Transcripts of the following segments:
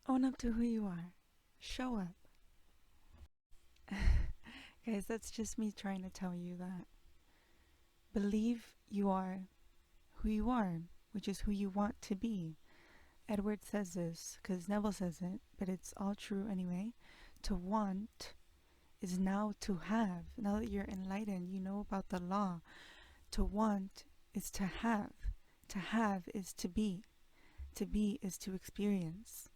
Own up to who you are. Show up. Guys, that's just me trying to tell you that believe you are who you are, which is who you want to be. Edward says this because Neville says it, but it's all true anyway. To want is now to have. Now that you're enlightened, you know about the law. To want is to have. To have is to be. To be is to experience.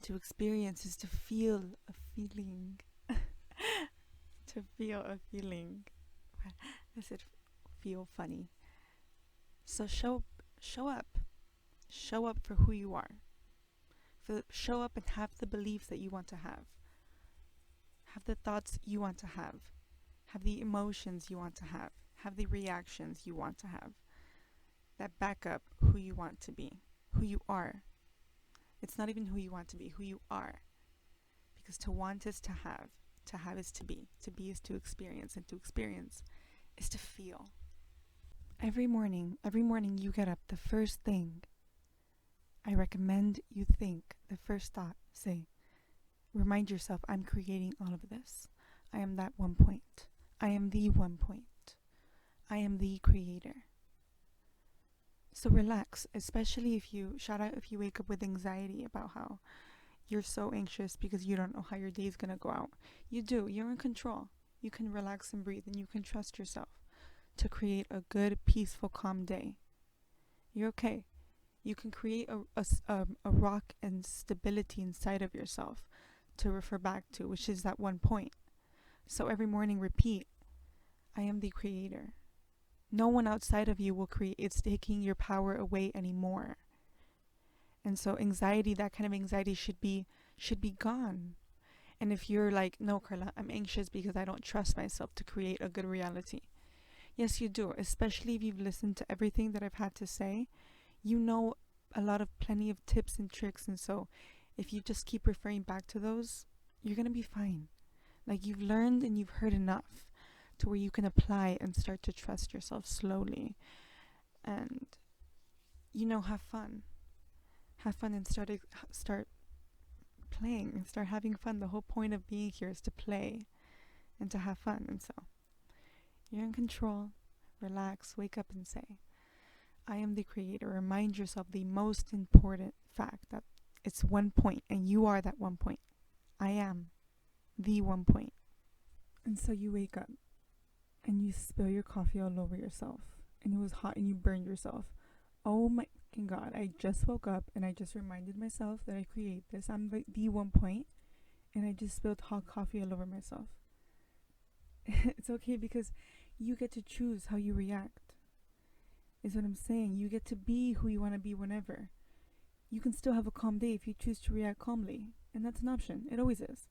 To experience is to feel a feeling. To feel a feeling. I said feel funny. So show up. Show up for who you are. Show up and have the beliefs that you want to have. Have the thoughts you want to have. Have the emotions you want to have. Have the reactions you want to have. That back up who you want to be. Who you are. It's not even who you want to be, who you are. Because to want is to have. To have is to be. To be is to experience. And to experience is to feel. Every morning you get up, the first thing I recommend you think, the first thought, say, remind yourself, I'm creating all of this. I am that 1 point. I am the 1 point. I am the creator. So relax, especially if you wake up with anxiety about how you're so anxious because you don't know how your day is going to go out. You do. You're in control. You can relax and breathe, and you can trust yourself to create a good, peaceful, calm day. You're okay. You can create a rock and stability inside of yourself to refer back to, which is that 1 point. So every morning repeat, I am the creator. No one outside of you will create. It's taking your power away anymore. And so anxiety, that kind of anxiety should be gone. And if you're like, no, Carla, I'm anxious because I don't trust myself to create a good reality. Yes, you do, especially if you've listened to everything that I've had to say. You know plenty of tips and tricks, and so if you just keep referring back to those, you're gonna be fine. Like, you've learned and you've heard enough to where you can apply and start to trust yourself slowly. And have fun. Have fun and start playing and start having fun. The whole point of being here is to play and to have fun. And so you're in control. Relax, wake up and say, I am the creator. Remind yourself the most important fact that it's 1 point and you are that 1 point. I am the 1 point. And so you wake up and you spill your coffee all over yourself and it was hot and you burned yourself. Oh my fucking God, I just woke up and I just reminded myself that I create this. I'm the 1 point and I just spilled hot coffee all over myself. It's okay because you get to choose how you react. Is what I'm saying. You get to be who you want to be whenever. You can still have a calm day if you choose to react calmly. And that's an option. It always is.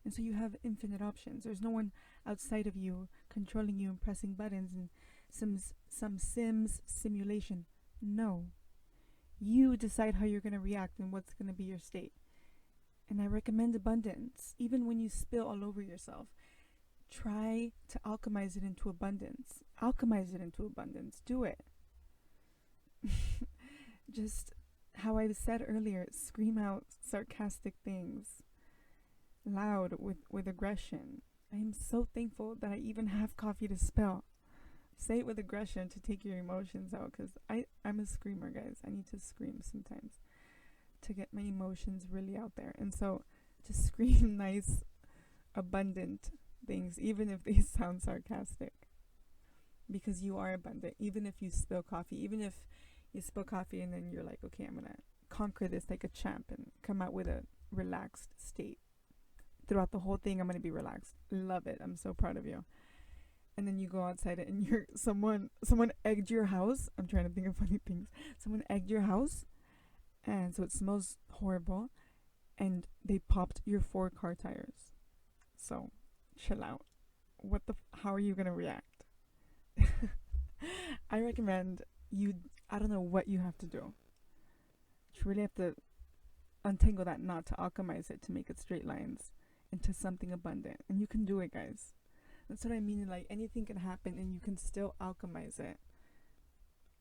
And so you have infinite options. There's no one outside of you controlling you and pressing buttons and some Sims simulation. No. You decide how you're going to react and what's going to be your state. And I recommend abundance. Even when you spill all over yourself, try to alchemize it into abundance. Alchemize it into abundance. Do it. Just how I said earlier, scream out sarcastic things loud with aggression. I am so thankful that I even have coffee to spill. Say it with aggression to take your emotions out, because I'm a screamer, guys. I need to scream sometimes to get my emotions really out there. And so just scream nice, abundant things, even if they sound sarcastic, because you are abundant. Even if you spill coffee, even if you spill coffee and then you're like, okay, I'm gonna conquer this like a champ and come out with a relaxed state. Throughout the whole thing, I'm gonna be relaxed. Love it. I'm so proud of you. And then you go outside it and you're someone egged your house. I'm trying to think of funny things. Someone egged your house, and so it smells horrible, and they popped your 4 car tires. So chill out. How are you gonna react? I recommend I don't know what you have to do. You really have to untangle that knot to alchemize it to make it straight lines into something abundant. And you can do it, guys. That's what I mean. Like, anything can happen and you can still alchemize it.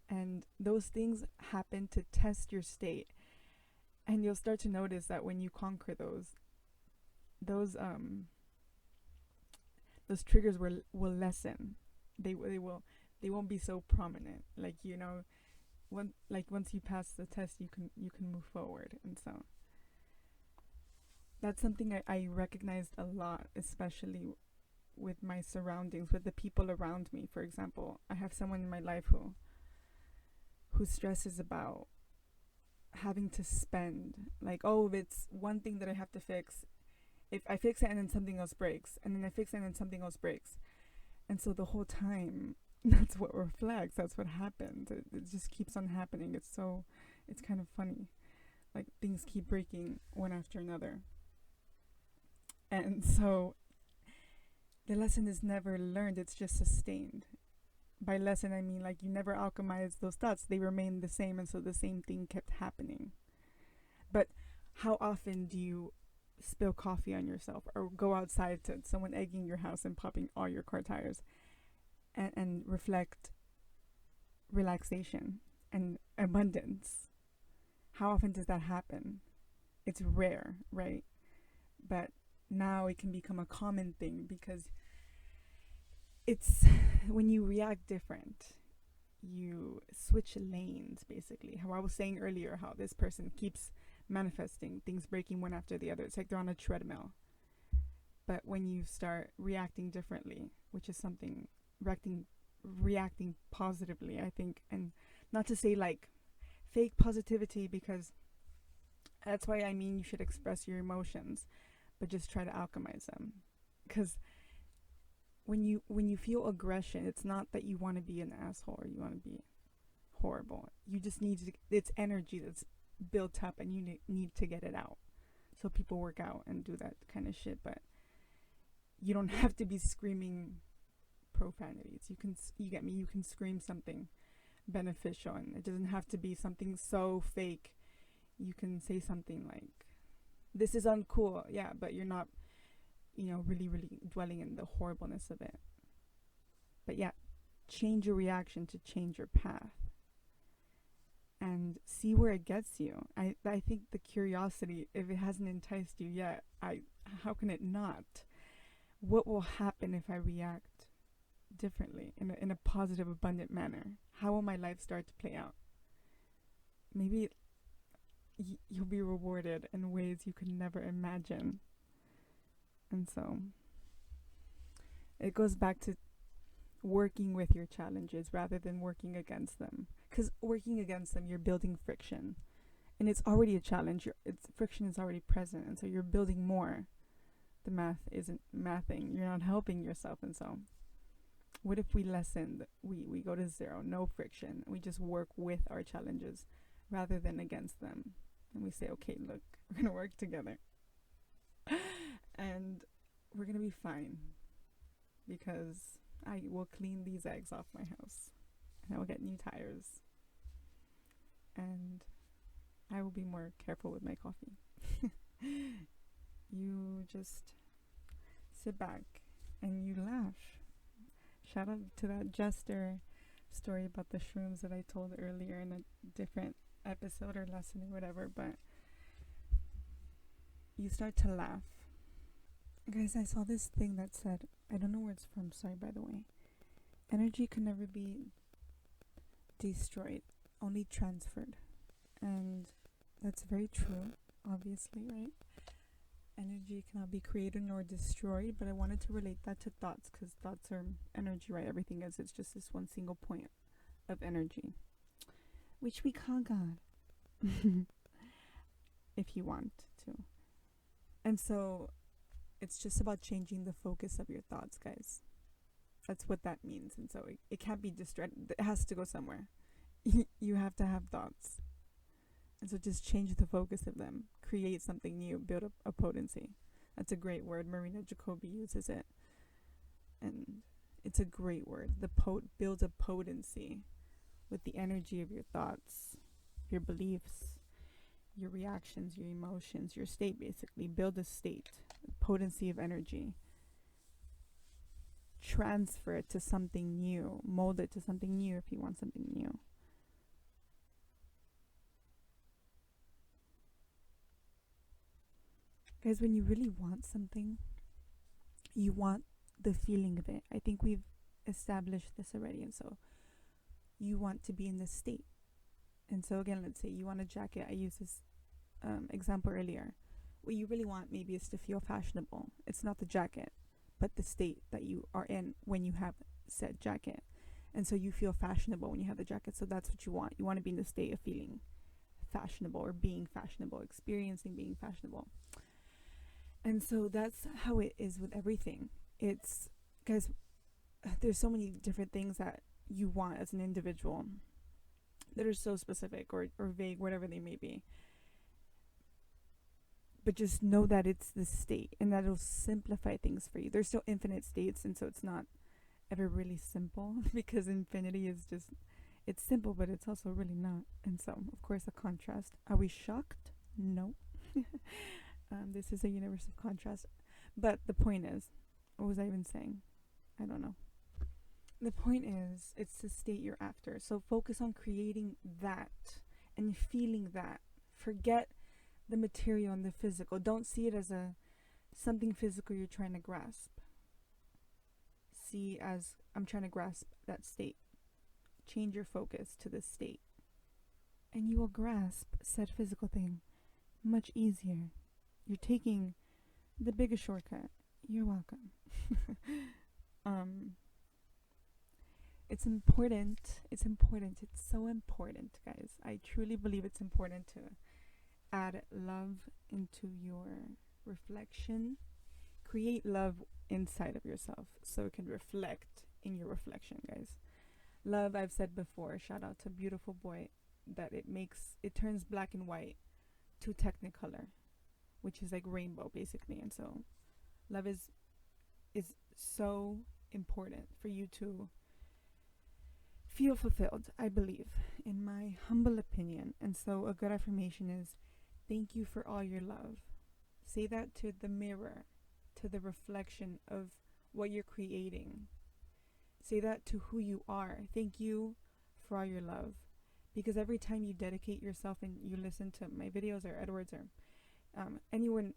And those things happen to test your state. And you'll start to notice that when you conquer those um those triggers will lessen. They won't be so prominent. Like, you know, once you pass the test, you can move forward. And so that's something I recognized a lot, especially with my surroundings, with the people around me. For example, I have someone in my life who stresses about having to spend, like, oh, if it's one thing that I have to fix, if I fix it and then something else breaks, and then I fix it and then something else breaks. And so the whole time, that's what reflects, that's what happens. It just keeps on happening. It's kind of funny. Like, things keep breaking one after another. And so the lesson is never learned, it's just sustained. By lesson, I mean, like, you never alchemize those thoughts, they remain the same, and so the same thing kept happening. But how often do you spill coffee on yourself or go outside to someone egging your house and popping all your car tires and reflect relaxation and abundance? How often does that happen? It's rare, right? But now it can become a common thing because it's when you react different, you switch lanes, basically. How I was saying earlier, how this person keeps manifesting things breaking one after the other. It's like they're on a treadmill. But when you start reacting differently, which is something, reacting positively, I think, and not to say like fake positivity, because that's why I mean you should express your emotions, but just try to alchemize them. Because when you feel aggression, it's not that you want to be an asshole or you want to be horrible. You just need to, it's energy that's built up and you need to get it out. So people work out and do that kind of shit, but you don't have to be screaming profanities. You get me? You can scream something beneficial, and it doesn't have to be something so fake. You can say something like, this is uncool, yeah, but you're not, really, really dwelling in the horribleness of it. But yeah, change your reaction to change your path and see where it gets you. I think the curiosity, if it hasn't enticed you yet, how can it not? What will happen if I react differently in a positive, abundant manner? How will my life start to play out? Maybe you'll be rewarded in ways you could never imagine. And so it goes back to working with your challenges rather than working against them. Because working against them, you're building friction. And it's already a challenge. Friction is already present. And so you're building more. The math isn't mathing. You're not helping yourself. And so what if we lessen, we go to zero, no friction. We just work with our challenges rather than against them. And we say, okay, look, we're going to work together. And we're going to be fine. Because I will clean these eggs off my house. And I will get new tires. And I will be more careful with my coffee. You just sit back and you laugh. Shout out to that jester story about the shrooms that I told earlier in a different episode or lesson or whatever, but you start to laugh. Guys, I saw this thing that said, I don't know where it's from, sorry by the way. Energy can never be destroyed, only transferred. And that's very true, obviously, right? Energy cannot be created nor destroyed, but I wanted to relate that to thoughts, because thoughts are energy, right? Everything is, it's just this one single point of energy, which we call God. If you want to. And so it's just about changing the focus of your thoughts, guys. That's what that means. And so it can't be distracted. It has to go somewhere. You have to have thoughts. And so just change the focus of them. Create something new. Build up a potency. That's a great word. Marina Jacobi uses it. And it's a great word. Build a potency with the energy of your thoughts, your beliefs, your reactions, your emotions, your state, basically. Build a state, a potency of energy. Transfer it to something new. Mold it to something new if you want something new. Guys, when you really want something, you want the feeling of it. I think we've established this already. And so you want to be in this state. And so, again, let's say you want a jacket. I used this example earlier. What you really want maybe is to feel fashionable. It's not the jacket, but the state that you are in when you have said jacket. And so you feel fashionable when you have the jacket. So that's what you want. You want to be in the state of feeling fashionable or being fashionable, experiencing being fashionable. And so that's how it is with everything. It's, guys, there's so many different things that you want as an individual that are so specific or vague, whatever they may be. But just know that it's the state, and that it'll simplify things for you. There's still infinite states, and so it's not ever really simple because infinity is just, it's simple, but it's also really not. And so, of course, a contrast. Are we shocked? No. This is a universe of contrast. But the point is, what was I even saying? I don't know. The point is, it's the state you're after. So focus on creating that and feeling that. Forget the material and the physical. Don't see it as something physical you're trying to grasp. See as, I'm trying to grasp that state. Change your focus to this state, and you will grasp said physical thing much easier. You're taking the biggest shortcut. You're welcome. It's important. It's so important, guys. I truly believe it's important to add love into your reflection. Create love inside of yourself so it can reflect in your reflection, guys. Love, I've said before, shout out to Beautiful Boy, that it turns black and white to technicolor, which is like rainbow basically. And so love is so important for you to feel fulfilled, I believe, in my humble opinion. And so a good affirmation is, thank you for all your love. Say that to the mirror, to the reflection of what you're creating. Say that to who you are. Thank you for all your love. Because every time you dedicate yourself and you listen to my videos or Edward's or anyone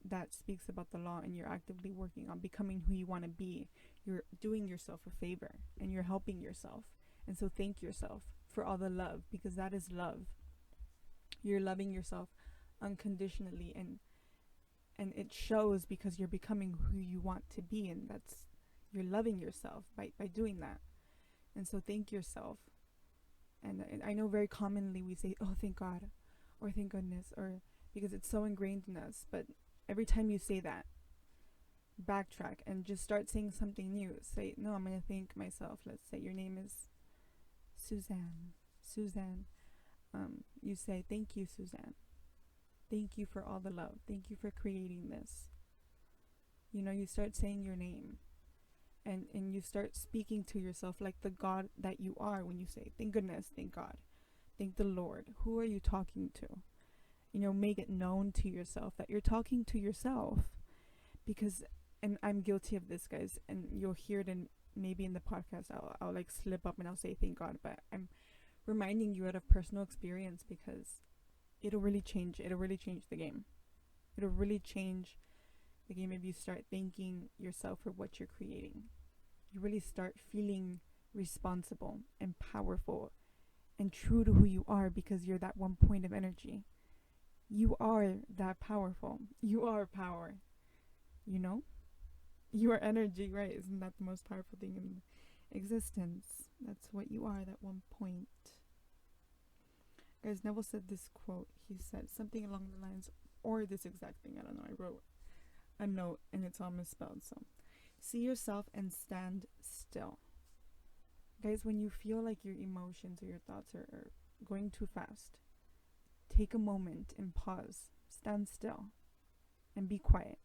that speaks about the law, and you're actively working on becoming who you want to be, you're doing yourself a favor and you're helping yourself. And so thank yourself for all the love, because that is love. You're loving yourself unconditionally, and it shows because you're becoming who you want to be, and you're loving yourself by doing that. And so thank yourself. And I know very commonly we say, oh, thank God, or thank goodness, or because it's so ingrained in us. But every time you say that, backtrack and just start saying something new. Say, no, I'm going to thank myself. Let's say your name is Suzanne. You say, thank you, Suzanne. Thank you for all the love. Thank you for creating this. You start saying your name. And you start speaking to yourself like the God that you are when you say, thank goodness, thank God, thank the Lord. Who are you talking to? Make it known to yourself that you're talking to yourself. Because, and I'm guilty of this, guys, and you'll hear it maybe in the podcast, I'll like slip up and I'll say thank God, but I'm reminding you out of personal experience, because it'll really change the game. It'll really change the game if you start thanking yourself for what you're creating. You really start feeling responsible and powerful and true to who you are, because you're that one point of energy. You are that powerful. You are power. You are energy, right? Isn't that the most powerful thing in existence? That's what you are, that one point. Guys, Neville said this quote. He said something along the lines, or this exact thing, I don't know, I wrote a note and it's all misspelled. So, see yourself and stand still. Guys, when you feel like your emotions or your thoughts are going too fast, take a moment and pause, stand still, and be quiet.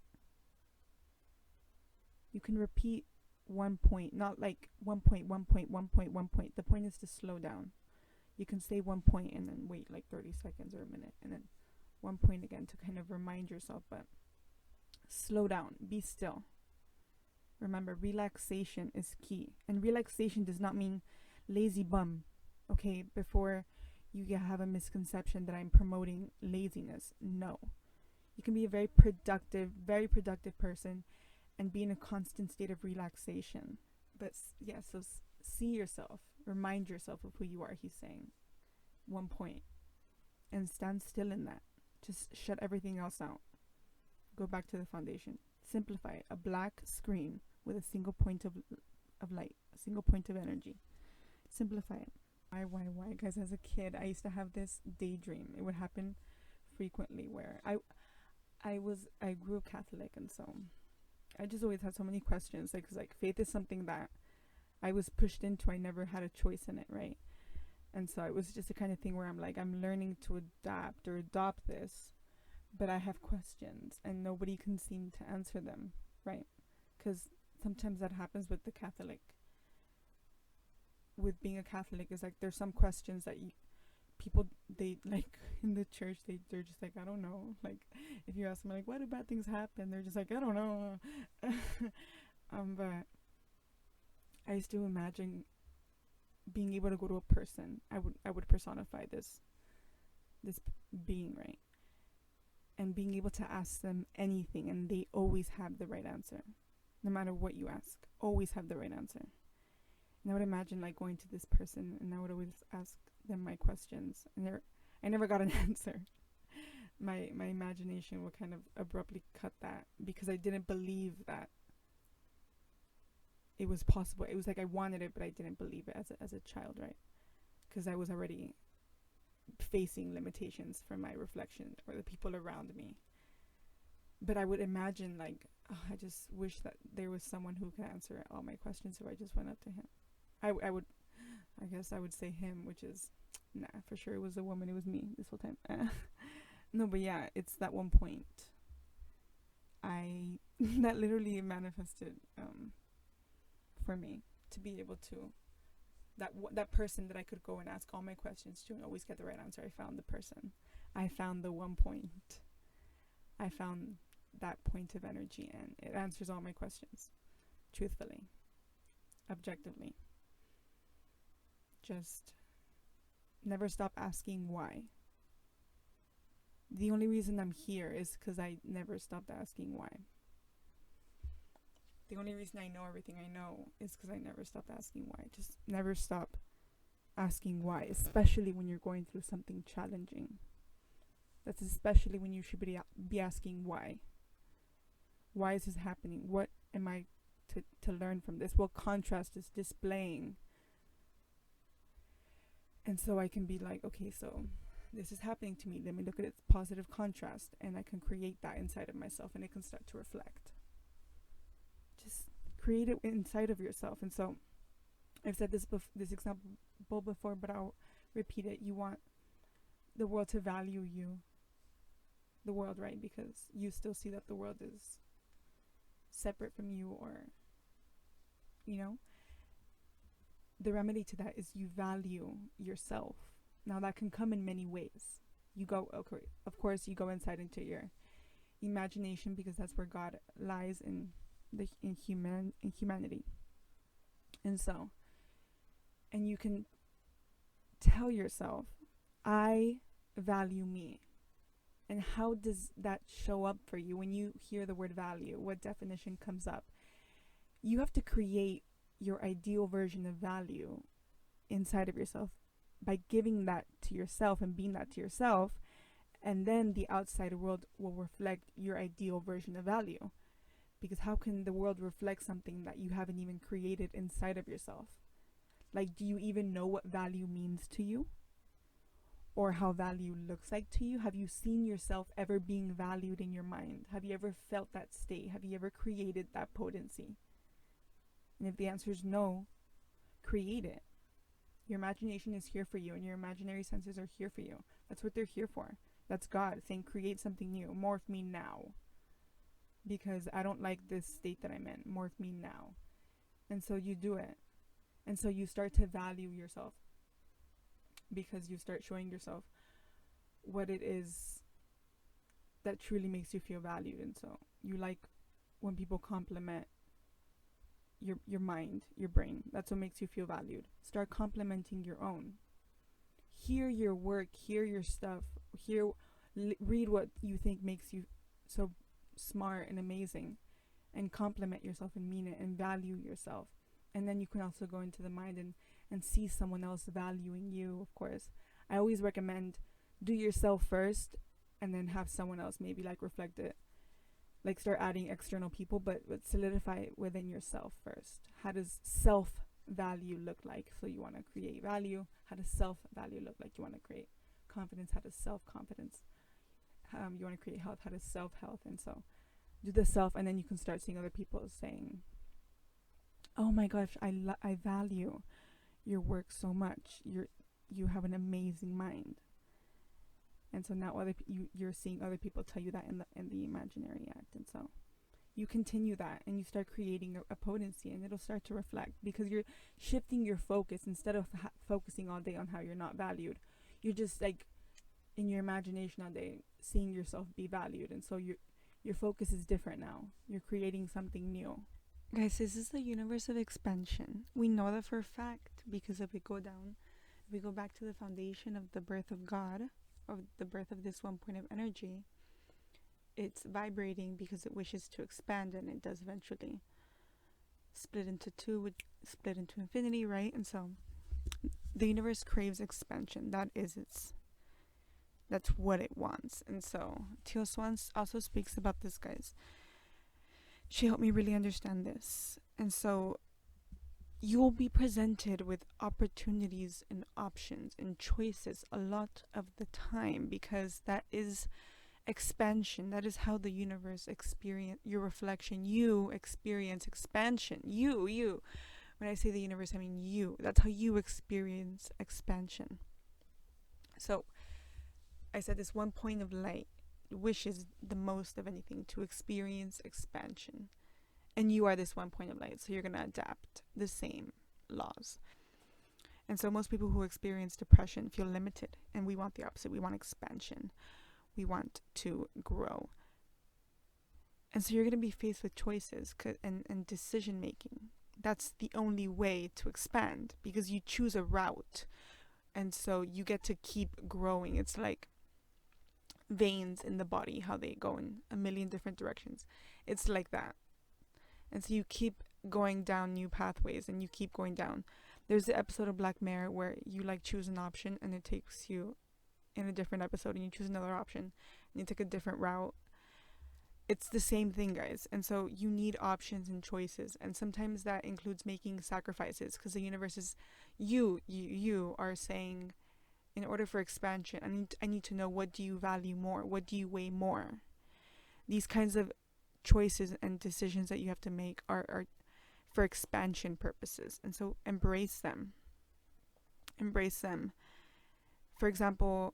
You can repeat one point, not like 1 point, 1 point, 1 point, 1 point. The point is to slow down. You can say 1 point and then wait like 30 seconds or a minute, and then 1 point again to kind of remind yourself, but slow down, be still. Remember, relaxation is key. And relaxation does not mean lazy bum, okay? Before you have a misconception that I'm promoting laziness. No. You can be a very productive person and be in a constant state of relaxation. But yeah, so see yourself, remind yourself of who you are, he's saying. One point. And stand still in that. Just shut everything else out. Go back to the foundation. Simplify it. A black screen with a single point of light, a single point of energy. Simplify it. Why? Guys, as a kid, I used to have this daydream. It would happen frequently where I grew up Catholic, and so I just always had so many questions. Like, 'cause like faith is something that I was pushed into. I never had a choice in it, right? And so it was just the kind of thing where I'm like, I'm learning to adapt or adopt this, but I have questions and nobody can seem to answer them, right? Because sometimes that happens with being a Catholic, is like there's some questions that people, they like in the church, they're just like, I don't know. Like if you ask them like, why do bad things happen? They're just like, I don't know. But I used to imagine being able to go to a person. I would personify this being, right? And being able to ask them anything, and they always have the right answer. No matter what you ask, always have the right answer. And I would imagine like going to this person, and I would always ask them my questions, and I never got an answer. My imagination would kind of abruptly cut that, because I didn't believe that it was possible. It was like I wanted it, but I didn't believe it as a child, right? Because I was already facing limitations from my reflection or the people around me. But I would imagine like, oh, I just wish that there was someone who could answer all my questions, so I just went up to him. I guess I would say him, which is, nah, for sure it was a woman. It was me this whole time. No, but yeah, it's that one point. That literally manifested for me, to be able to, that person that I could go and ask all my questions to and always get the right answer. I found the person. I found the one point. I found that point of energy, and it answers all my questions, truthfully, objectively. Just never stop asking why. The only reason I'm here is because I never stopped asking why. The only reason I know everything I know is because I never stopped asking why. Just never stop asking why, especially when you're going through something challenging. That's especially when you should be asking why. Why is this happening? What am I to learn from this? What contrast is displaying? And so I can be like, okay, so this is happening to me. Let me look at its positive contrast, and I can create that inside of myself, and it can start to reflect. Just create it inside of yourself. And so I've said this example before, but I'll repeat it. You want the world to value you, the world, right? Because you still see that the world is separate from you, or, you know, the remedy to that is you value yourself. Now that can come in many ways. You go, okay, of course, you go inside into your imagination, because that's where God lies in humanity. And so, and you can tell yourself, I value me. And how does that show up for you when you hear the word value? What definition comes up? You have to create your ideal version of value inside of yourself by giving that to yourself and being that to yourself, and then the outside world will reflect your ideal version of value. Because how can the world reflect something that you haven't even created inside of yourself? Like, do you even know what value means to you? Or how value looks like to you? Have you seen yourself ever being valued in your mind? Have you ever felt that state? Have you ever created that potency? And if the answer is no, create it. Your imagination is here for you, and your imaginary senses are here for you. That's what they're here for. That's God saying, create something new. Morph me now. Because I don't like this state that I'm in. Morph me now. And so you do it. And so you start to value yourself, because you start showing yourself what it is that truly makes you feel valued. And so you like when people compliment your mind, your brain. That's what makes you feel valued. Start complimenting your own. Hear your work, hear your stuff, read what you think makes you so smart and amazing, and compliment yourself and mean it and value yourself. And then you can also go into the mind and see someone else valuing you, of course. I always recommend do yourself first and then have someone else maybe like reflect it. Like start adding external people, but solidify it within yourself first. How does self value look like? So you want to create value. How does self value look like? You want to create confidence. How does self confidence? You want to create health. How does self health? And so do the self, and then you can start seeing other people saying, "Oh my gosh, I value your work so much. You have an amazing mind." And so now you're seeing other people tell you that in the imaginary act, and so you continue that and you start creating a potency, and it'll start to reflect because you're shifting your focus. Instead of focusing all day on how you're not valued, you're just like in your imagination all day seeing yourself be valued, and so your focus is different now. You're creating something new. Guys, this is the universe of expansion. We know that for a fact because if we go back to the foundation of the birth of God, of the birth of this one point of energy, it's vibrating because it wishes to expand, and it does eventually split into two, would split into infinity, right? And so the universe craves expansion. That's what it wants. And so Teal Swan also speaks about this, guys. She helped me really understand this. And so you will be presented with opportunities and options and choices a lot of the time, because that is expansion. That is how the universe experience your reflection. You experience expansion. You. When I say the universe, I mean you. That's how you experience expansion. So I said this one point of light wishes the most of anything to experience expansion. And you are this one point of light, so you're going to adapt the same laws. And so most people who experience depression feel limited, and we want the opposite. We want expansion. We want to grow. And so you're going to be faced with choices and decision making. That's the only way to expand, because you choose a route. And so you get to keep growing. It's like veins in the body, how they go in a million different directions. It's like that. And so you keep going down new pathways, and you keep going down. There's the episode of Black Mirror where you like choose an option and it takes you in a different episode, and you choose another option and you take a different route. It's the same thing, guys. And so you need options and choices, and sometimes that includes making sacrifices, because the universe is you are saying, in order for expansion, I need to know, what do you value more? What do you weigh more? These kinds of choices and decisions that you have to make are for expansion purposes. And so embrace them. For example,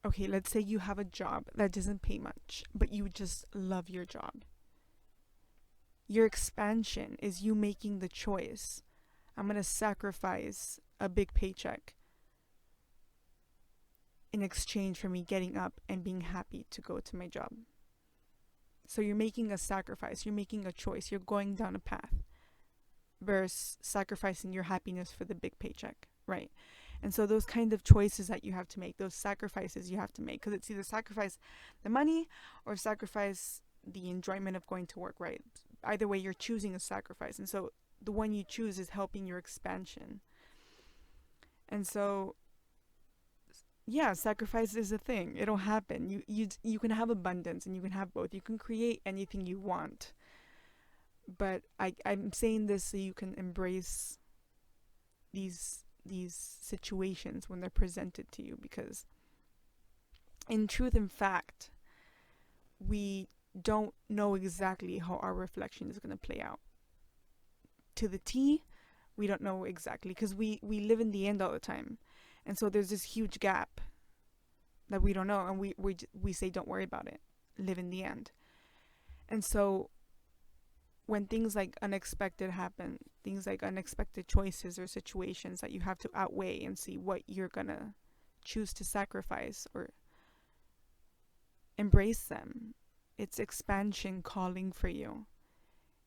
okay, let's say you have a job that doesn't pay much, but you just love your job. Your expansion is you making the choice. I'm going to sacrifice a big paycheck in exchange for me getting up and being happy to go to my job. So you're making a sacrifice, you're making a choice, you're going down a path versus sacrificing your happiness for the big paycheck, right? And so those kind of choices that you have to make, those sacrifices you have to make, because it's either sacrifice the money or sacrifice the enjoyment of going to work, right? Either way, you're choosing a sacrifice. And so the one you choose is helping your expansion. And so yeah, sacrifice is a thing. It'll happen. You can have abundance and you can have both. You can create anything you want. But I'm saying this so you can embrace these situations when they're presented to you, because in truth and fact, we don't know exactly how our reflection is going to play out. To the T, we don't know exactly, because we live in the end all the time. And so there's this huge gap that we don't know, and we say, don't worry about it, live in the end. And so when things like unexpected happen, things like unexpected choices or situations that you have to outweigh and see what you're gonna choose to sacrifice or embrace them. It's expansion calling for you.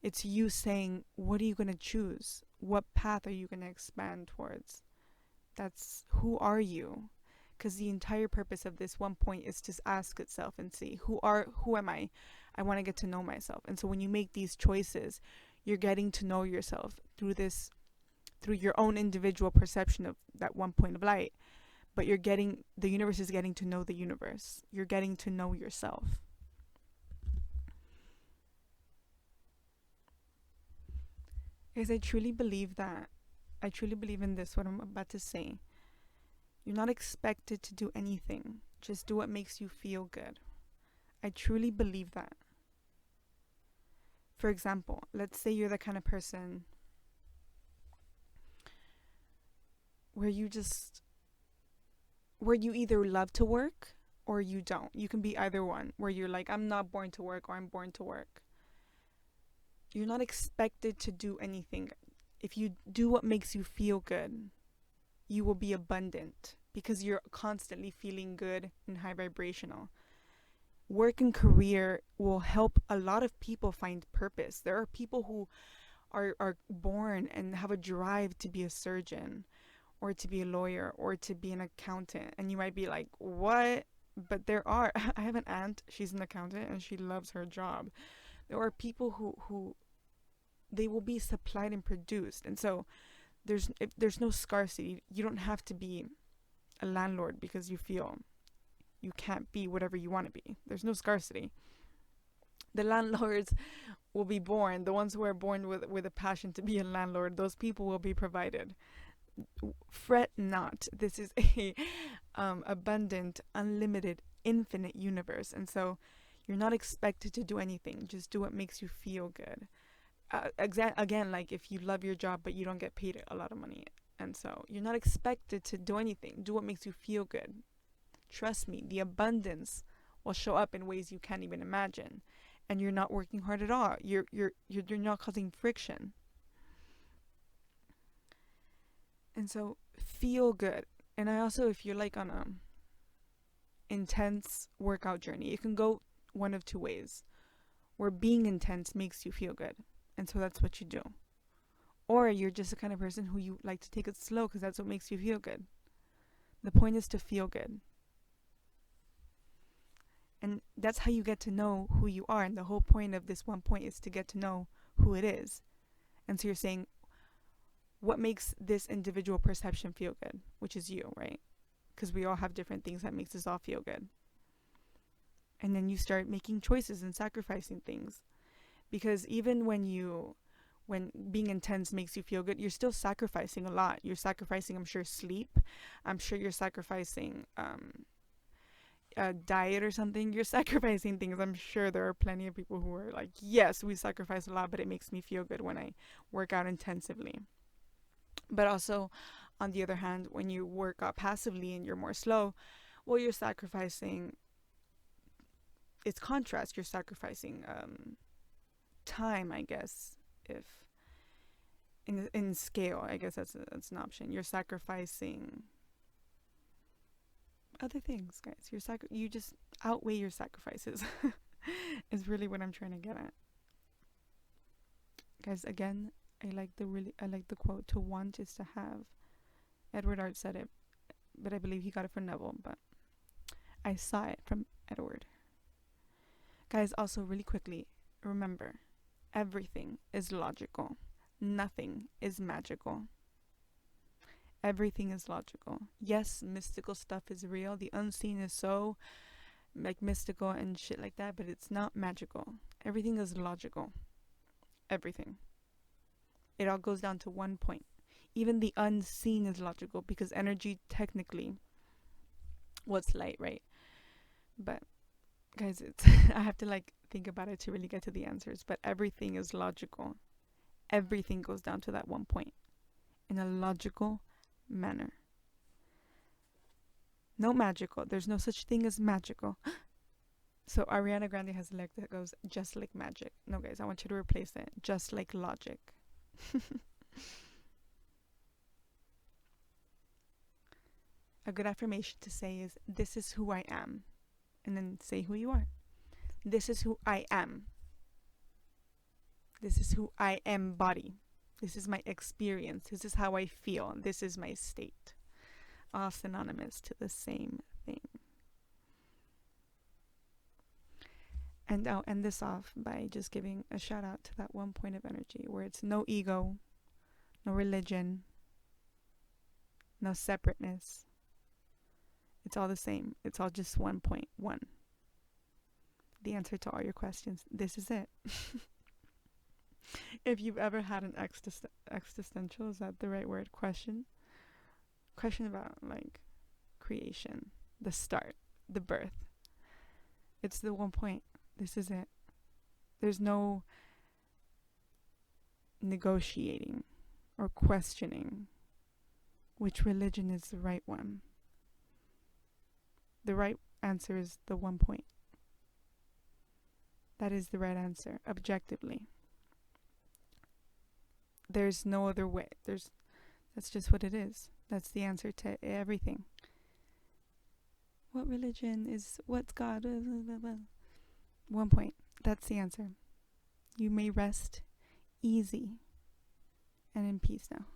It's you saying, what are you gonna choose? What path are you gonna expand towards? That's who are you? Because the entire purpose of this one point is to ask itself and see who am I want to get to know myself. And so when you make these choices, you're getting to know yourself through your own individual perception of that one point of light. But the universe is getting to know the universe. You're getting to know yourself. Because I truly believe in this, what I'm about to say. You're not expected to do anything. Just do what makes you feel good. I truly believe that. For example, let's say you're the kind of person where you either love to work or you don't. You can be either one, where you're like, I'm not born to work, or I'm born to work. You're not expected to do anything. If you do what makes you feel good, you will be abundant because you're constantly feeling good and high vibrational. Work and career will help a lot of people find purpose. There are people who are born and have a drive to be a surgeon or to be a lawyer or to be an accountant. And you might be like, what? But I have an aunt, she's an accountant and she loves her job. There are people who they will be supplied and produced. And so there's no scarcity. You don't have to be a landlord because you feel you can't be whatever you want to be. There's no scarcity. The landlords will be born. The ones who are born with a passion to be a landlord, those people will be provided. Fret not. This is a abundant, unlimited, infinite universe. And so you're not expected to do anything. Just do what makes you feel good. Again, like if you love your job but you don't get paid a lot of money. And so you're not expected to do anything. Do what makes you feel good. Trust me, the abundance will show up in ways you can't even imagine. And you're not working hard at all. You're not causing friction. And so feel good. And I also, if you're like on a intense workout journey, it can go one of two ways. Where being intense makes you feel good. And so that's what you do. Or you're just the kind of person who you like to take it slow because that's what makes you feel good. The point is to feel good. And that's how you get to know who you are. And the whole point of this one point is to get to know who it is. And so you're saying, what makes this individual perception feel good? Which is you, right? Because we all have different things that makes us all feel good. And then you start making choices and sacrificing things. Because even when being intense makes you feel good, you're still sacrificing a lot. You're sacrificing, I'm sure, sleep. I'm sure you're sacrificing a diet or something. You're sacrificing things. I'm sure there are plenty of people who are like, yes, we sacrifice a lot, but it makes me feel good when I work out intensively. But also, on the other hand, when you work out passively and you're more slow, well, you're sacrificing, it's contrast. You're sacrificing time, I guess, if in scale, I guess that's an option. You're sacrificing other things, guys. You just outweigh your sacrifices is really what I'm trying to get at. Guys, again, I like the quote, to want is to have. Edward Art said it, but I believe he got it from Neville, but I saw it from Edward. Guys, also really quickly, remember, everything is logical. Nothing is magical. Everything is logical. Yes, mystical stuff is real. The unseen is so like mystical and shit like that, but it's not magical. Everything is logical. Everything. It all goes down to one point. Even the unseen is logical because energy technically what's light, right? But guys, it's I have to like think about it to really get to the answers, but everything is logical. Everything goes down to that one point in a logical manner. No magical. There's no such thing as magical. So Ariana Grande has a lyric that goes, just like magic. No, guys, I want you to replace it. Just like logic. A good affirmation to say is, this is who I am. And then say who you are. This is who I am. This is who I embody. This is my experience. This is how I feel. This is my state. all synonymous to the same thing. And I'll end this off by just giving a shout out to that one point of energy where it's no ego, no religion, no separateness. It's all the same. It's all just 1.1. The answer to all your questions. This is it. If you've ever had an existential, is that the right word? Question about like creation, the start, the birth. It's the 1 point. This is it. There's no negotiating or questioning which religion is the right one. The right answer is the 1 point. That is the right answer, objectively. There's no other way. That's just what it is. That's the answer to everything. What religion is, what's God? 1 point. That's the answer. You may rest easy and in peace now.